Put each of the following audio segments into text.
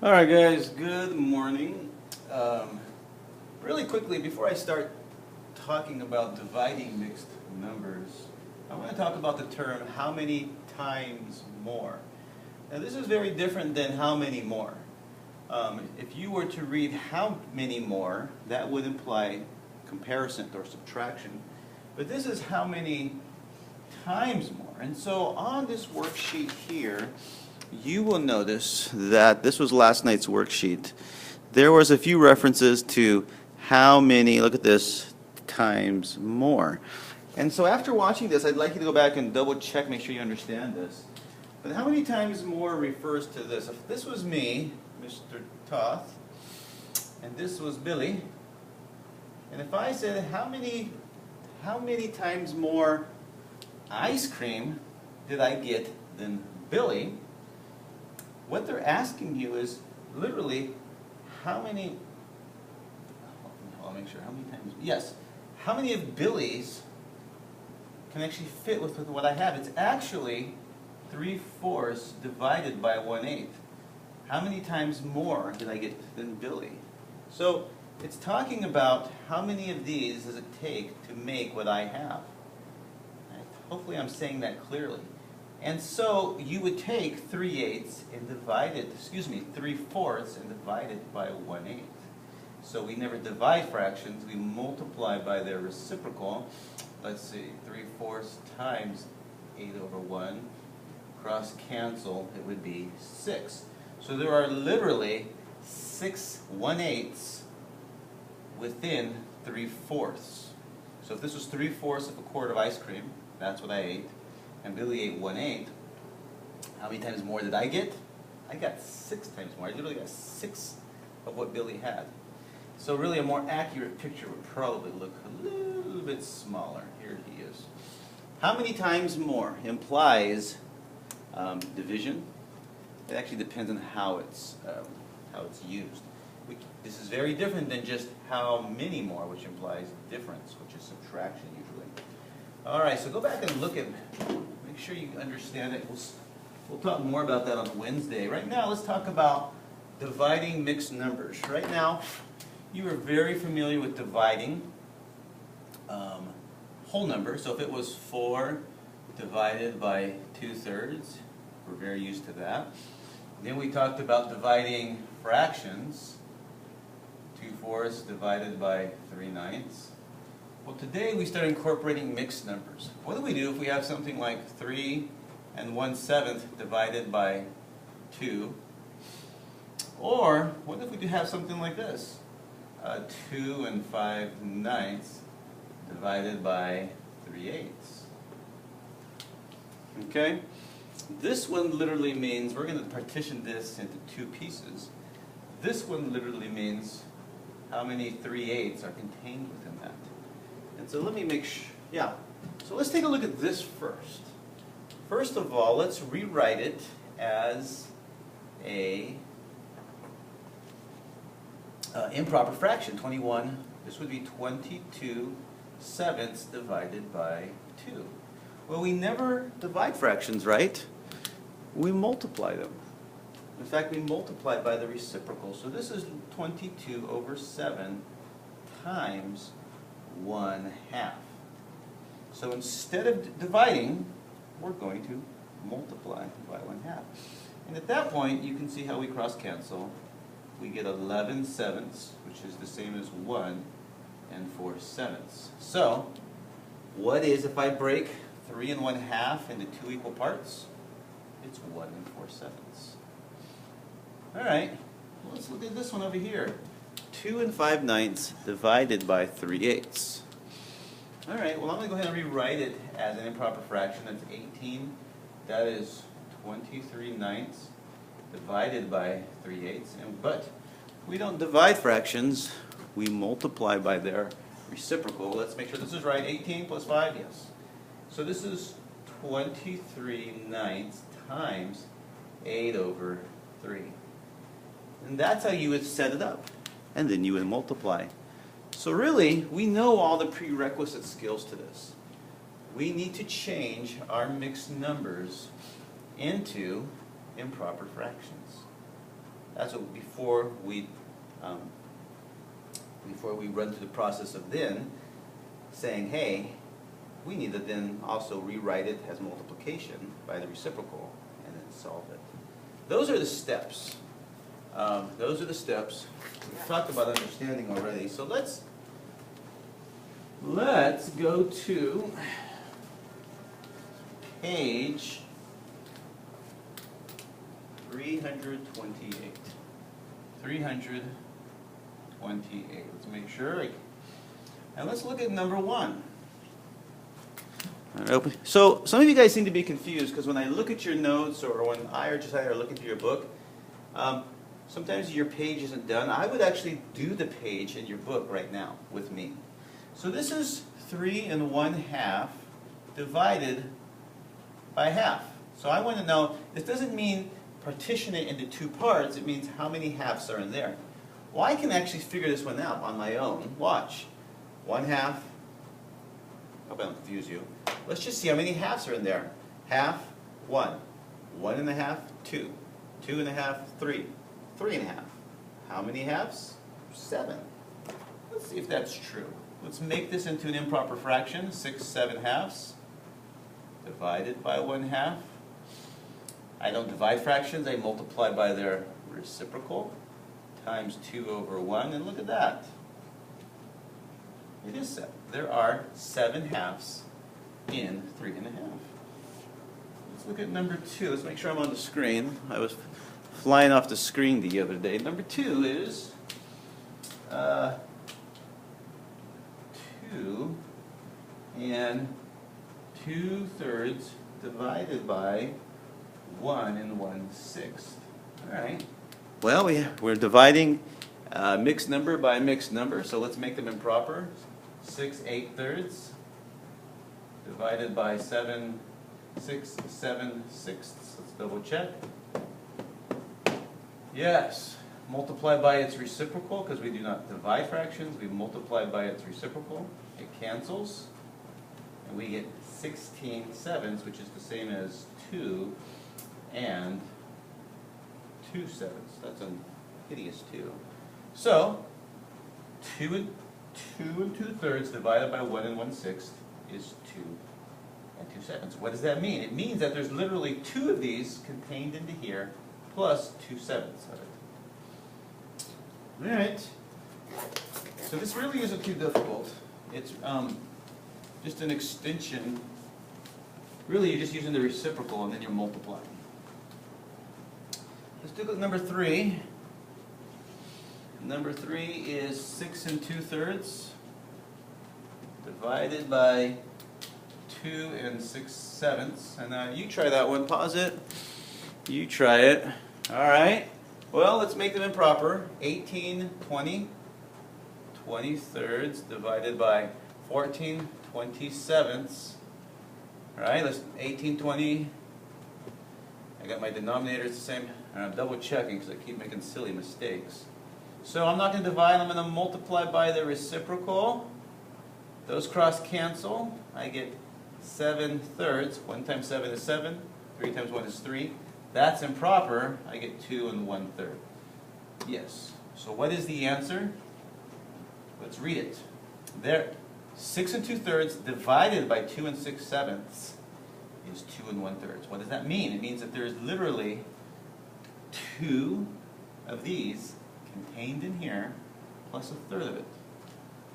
All right, guys, good morning. Really quickly, before I start talking about dividing mixed numbers, I want to talk about the term how many times more. Now, this is very different than how many more. If you were to read how many more, that would imply comparison or subtraction. But this is how many times more. And so on this worksheet here, you will notice that this was last night's worksheet. There was a few references to how many, look at this, times more. And so after watching this, I'd like you to go back and double check, make sure you understand this. But how many times more refers to this? If this was me, Mr. Toth, and this was Billy, and if I said how many times more ice cream did I get than Billy, what they're asking you is literally how many, I'll make sure, how many times, yes, how many of Billy's can actually fit with what I have. It's actually 3/4 divided by 1/8. How many times more did I get than Billy? So it's talking about how many of these does it take to make what I have. Right? Hopefully I'm saying that clearly. And so you would take 3/8 and divide it, 3/4 and divide it by 1/8. So we never divide fractions, we multiply by their reciprocal. Let's see, 3/4 times 8/1, cross cancel, it would be 6. So there are literally 6 1/8 within 3/4. So if this was 3/4 of a quart of ice cream, that's what I ate, and Billy ate 1/8, how many times more did I get? I got 6 times more. I literally got 6 of what Billy had. So really a more accurate picture would probably look a little bit smaller. Here he is. How many times more implies division. It actually depends on how it's used. This is very different than just how many more, which implies difference, which is subtraction usually. All right, so go back and look at, make sure you understand it. We'll talk more about that on Wednesday. Right now, let's talk about dividing mixed numbers. Right now, you are very familiar with dividing whole numbers. So if it was 4 divided by 2/3, we're very used to that. Then we talked about dividing fractions, 2/4 divided by 3/9. Well, today we start incorporating mixed numbers. What do we do if we have something like 3 1/7 divided by 2? Or what if we do have something like this? 2 5/9 divided by 3/8. Okay? This one literally means, we're going to partition this into 2 pieces. This one literally means how many 3/8 are contained within that. And so let me make sure, yeah. So let's take a look at this first. First of all, let's rewrite it as a improper fraction, 21. This would be 22/7 divided by 2. Well, we never divide fractions, right? We multiply them. In fact, we multiply by the reciprocal. So this is 22/7 times 1/2. So instead of dividing, we're going to multiply by 1/2. And at that point, you can see how we cross cancel. We get 11/7, which is the same as 1 4/7. So what is, if I break 3 1/2 into 2 equal parts? It's 1 4/7. All right, well, let's look at this one over here. 2 5/9 divided by 3/8. All right, well, I'm going to go ahead and rewrite it as an improper fraction. That's 18. That is 23/9 divided by 3/8. But we don't divide fractions. We multiply by their reciprocal. Let's make sure this is right. 18 plus 5, yes. So this is 23/9 times 8/3. And that's how you would set it up. And then you would multiply. So really, we know all the prerequisite skills to this. We need to change our mixed numbers into improper fractions. That's what before we run through the process of then saying, hey, we need to then also rewrite it as multiplication by the reciprocal and then solve it. Those are the steps. Those are the steps. We've talked about understanding already. So let's go to page 328. 328. Let's make sure. And let's look at number 1. So some of you guys seem to be confused because when I look at your notes or when I or Josiah are looking through your book, sometimes your page isn't done. I would actually do the page in your book right now with me. So this is 3 1/2 divided by half. So I want to know, this doesn't mean partition it into 2 parts, it means how many halves are in there. Well, I can actually figure this one out on my own. Watch. 1/2. Hope I don't confuse you. Let's just see how many halves are in there. Half, 1. 1 1/2, 2. 2 1/2, 3. 3 1/2. How many halves? 7. Let's see if that's true. Let's make this into an improper fraction. 6 7/2 divided by 1/2. I don't divide fractions, I multiply by their reciprocal times 2/1, and look at that. It is 7. There are 7 halves in 3 1/2. Let's look at number 2. Let's make sure I'm on the screen. I was flying off the screen the other day. Number 2 is 2 2/3 divided by 1 1/6. All right. Well, we're dividing mixed number by mixed number, so let's make them improper. 6 8/3 divided by 7 6 7/6. Let's double check. Yes, multiply by its reciprocal because we do not divide fractions. We multiply by its reciprocal. It cancels, and we get 16/7, which is the same as 2 and 2/7. That's a hideous 2. So 2 2/3 divided by 1 1/6 is 2 2/7. What does that mean? It means that there's literally 2 of these contained into here, plus 2/7 of it. All right. So this really isn't too difficult. It's just an extension. Really, you're just using the reciprocal and then you're multiplying. Let's do number 3. Number 3 is 6 2/3 divided by 2 6/7. And you try that one. Pause it. You try it. All right. Well, let's make them improper. 18 20 20/3 divided by 14 27. All right. Let's 18 20. I got my denominators the same. And I'm double checking because I keep making silly mistakes. So I'm not going to divide. I'm going to multiply by the reciprocal. Those cross cancel. I get 7/3. 1 times 7 is 7. 3 times 1 is 3. That's improper. I get 2 1/3. Yes. So what is the answer? Let's read it. There, 6 2/3 divided by 2 6/7 is 2 1/3. What does that mean? It means that there is literally 2 of these contained in here, plus 1/3 of it.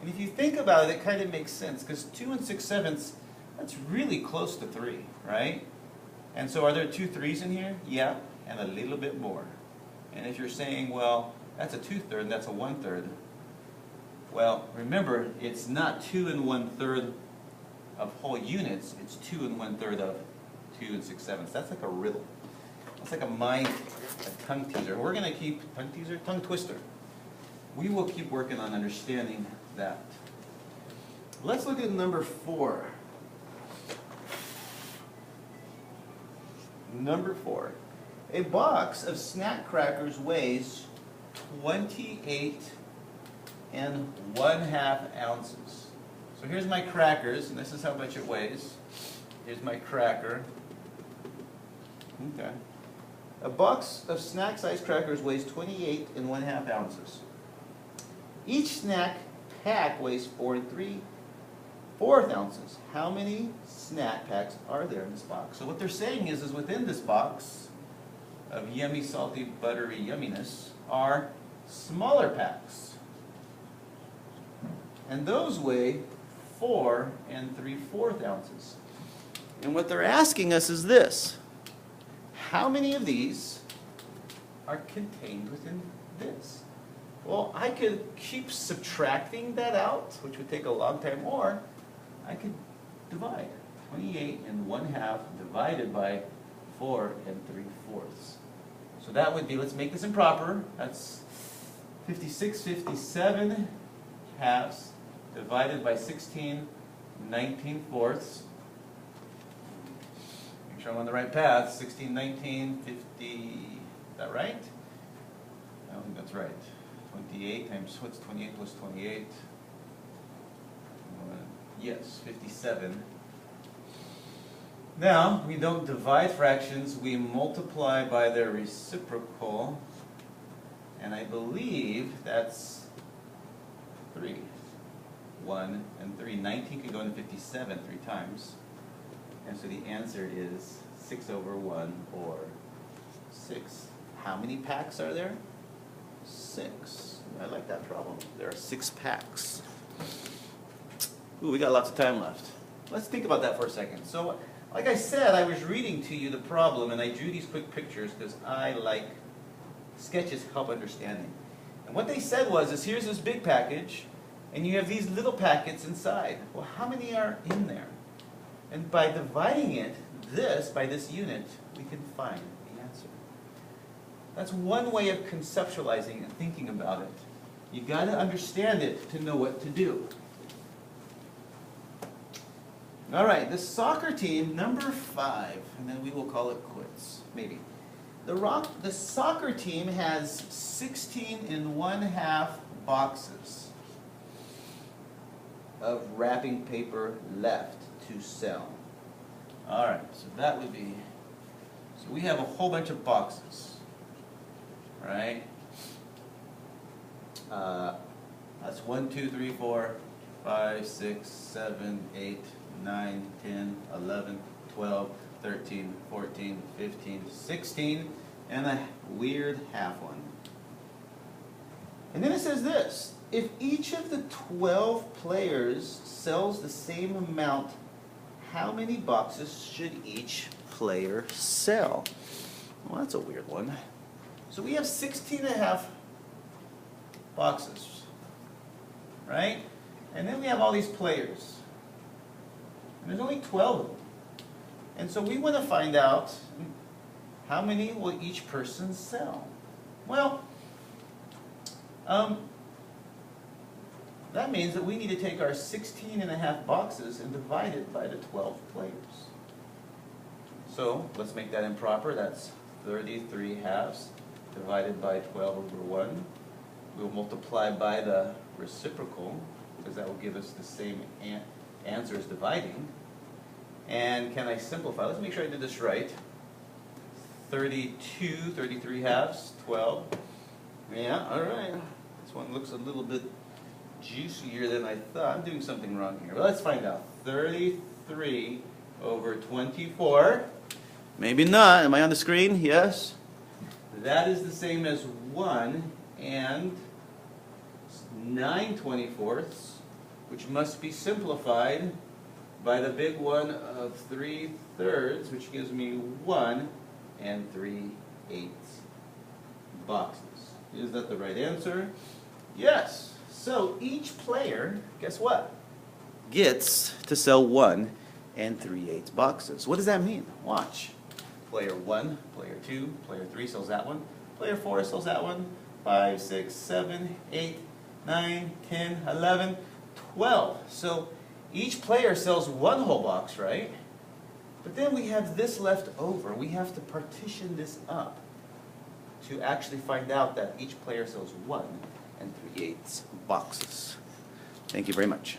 And if you think about it, it kind of makes sense, because 2 6/7, that's really close to 3, right? And so are there 2 3s in here? Yeah, and a little bit more. And if you're saying, well, that's a 2/3, and that's a 1/3, well, remember, it's not 2 1/3 of whole units, it's 2 1/3 of 2 6/7. That's like a riddle. It's like a tongue teaser. We're going to keep, tongue twister. We will keep working on understanding that. Let's look at number 4. Number 4. A box of snack crackers weighs 28 1/2 ounces. So here's my crackers, and this is how much it weighs. Here's my cracker. Okay. A box of snack size crackers weighs 28 and 1/2 ounces. Each snack pack weighs 4 3/4 ounces. How many snack packs are there in this box? So what they're saying is within this box of yummy, salty, buttery yumminess are smaller packs. And those weigh 4 3/4 ounces. And what they're asking us is this: how many of these are contained within this? Well, I could keep subtracting that out, which would take a long time, or I could divide 28 and 1/2 divided by 4 3/4. So that would be, let's make this improper, that's 56, 57 halves divided by 16, 19/4. Make sure I'm on the right path. 16, 19, 50, is that right? I don't think that's right. 28 times, what's 28 plus 28? Yes, 57. Now, we don't divide fractions, we multiply by their reciprocal, and I believe that's 3. 1 and 3. 19 can go into 57 3 times. And so the answer is 6/1, or 6. How many packs are there? 6. I like that problem. There are 6 packs. Ooh, we got lots of time left. Let's think about that for a second. So, like I said, I was reading to you the problem, and I drew these quick pictures because I like sketches help understanding. And what they said was, here's this big package, and you have these little packets inside. Well, how many are in there? And by dividing it, by this unit, we can find the answer. That's one way of conceptualizing and thinking about it. You got to understand it to know what to do. All right, the soccer team, number 5, and then we will call it quits, maybe. The soccer team has 16 and 1/2 boxes of wrapping paper left to sell. All right, so that would be, so we have a whole bunch of boxes, right? That's 1, 2, 3, 4, 5, 6, 7, 8, 9, 10, 11, 12, 13, 14, 15, 16, and a weird half one. And then it says this: if each of the 12 players sells the same amount, how many boxes should each player sell? Well, that's a weird one. So we have 16.5 boxes, right? And then we have all these players. And there's only 12 of them. And so we want to find out, how many will each person sell? Well, that means that we need to take our 16.5 boxes and divide it by the 12 players. So let's make that improper. That's 33 halves divided by 12/1. We'll multiply by the reciprocal, because that will give us the same answer as dividing. And can I simplify? Let's make sure I did this right. 33 halves, 12. Yeah, all right. This one looks a little bit juicier than I thought. I'm doing something wrong here. Well, let's find out. 33/24. Maybe not. Am I on the screen? Yes. That is the same as 1 and 9/24, which must be simplified by the big one of 3/3, which gives me 1 and 3/8 boxes. Is that the right answer? Yes. So each player, guess what? Gets to sell 1 and 3/8 boxes. What does that mean? Watch. Player 1, player 2, player 3 sells that one. Player 4 sells that one. 5, 6, 7, 8, 9, 10, 11, 12. So each player sells 1 whole box, right? But then we have this left over. We have to partition this up to actually find out that each player sells 1 and 3/8 boxes. Thank you very much.